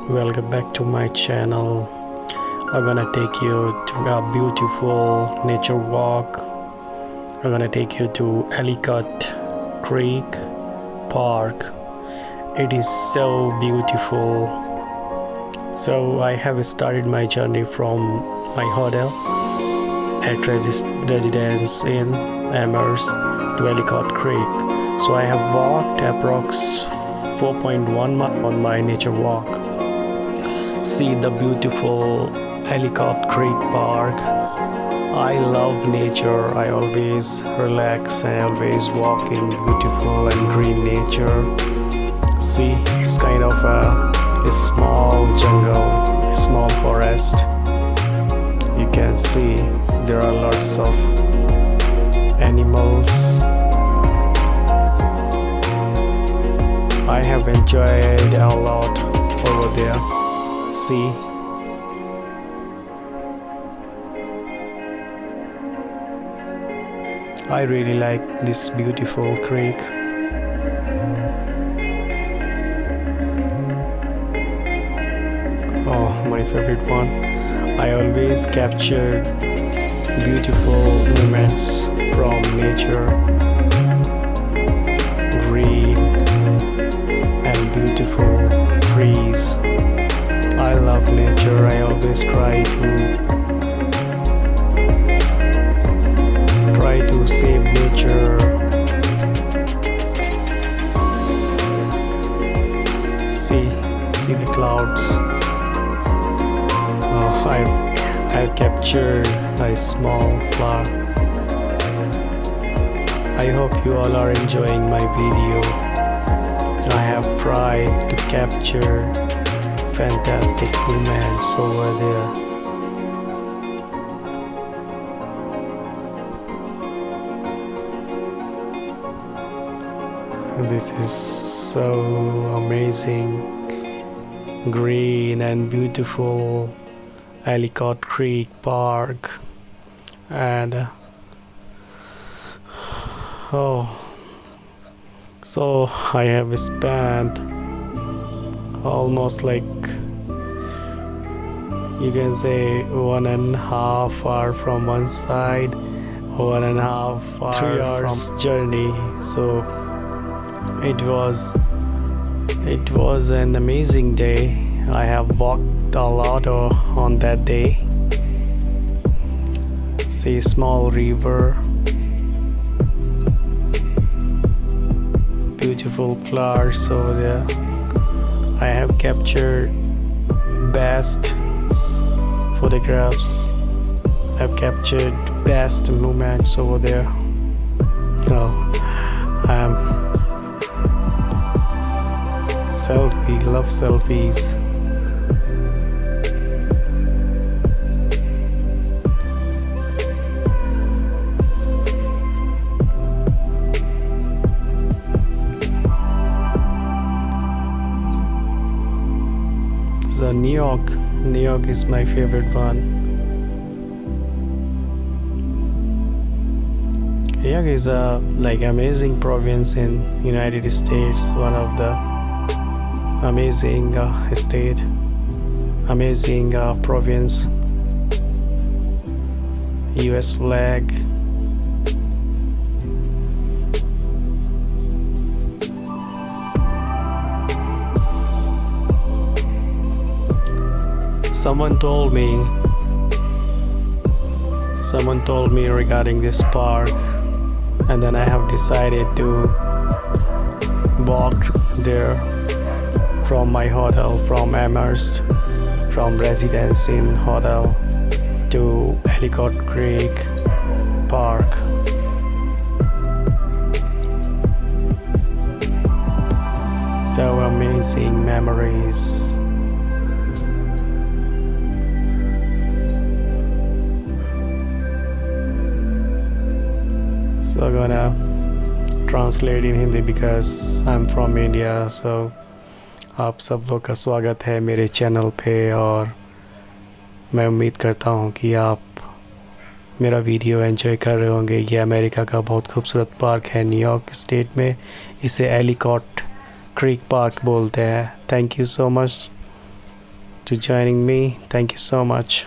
Welcome back to my channel. I'm gonna take you to a beautiful nature walk. I'm gonna take you to Ellicott Creek Park. It is so beautiful. So I have started my journey from my hotel at residence in Amherst to Ellicott Creek. So I have walked approx 4.1 miles on my nature walk. See the beautiful Ellicott Creek Park. I love nature. I always relax and always walk in beautiful and green nature. See, it's kind of a small jungle, a small forest. You can see there are lots of animals. I have enjoyed a lot over there. See, I really like this beautiful creek. Oh, my favorite one. I always capture beautiful moments from nature, green and beautiful trees. I love nature. I always try to save nature. See the clouds. Oh, I've captured a small flower. I hope you all are enjoying my video. I have tried to capture fantastic moments over there. This is so amazing, green and beautiful Ellicott Creek Park, and so I have spent almost like, you can say, 1.5 hours from one side, 1.5 hours, 3 hours from journey. So it was an amazing day. I have walked a lot on that day. See, small river, beautiful flowers over there. I have captured best photographs. I've captured best moments over there. Love selfies. So New York is my favorite one. New York is a amazing province in United States, one of the amazing state, amazing province. US flag. Someone told me regarding this park, and then I have decided to walk there from my hotel, from Amherst, from residence in hotel to Ellicott Creek Park. So amazing memories. So I'm gonna translate in Hindi because I'm from India. So आप सब लोग का स्वागत है मेरे channel पे, और मैं उम्मीद करता हूँ कि आप मेरा वीडियो एंजॉय कर रहे होंगे। ये अमेरिका का बहुत खूबसूरत पार्क है, न्यूयॉर्क स्टेट में। इसे एलिकॉट क्रीक पार्क बोलते हैं। Thank you so much to joining me. Thank you so much.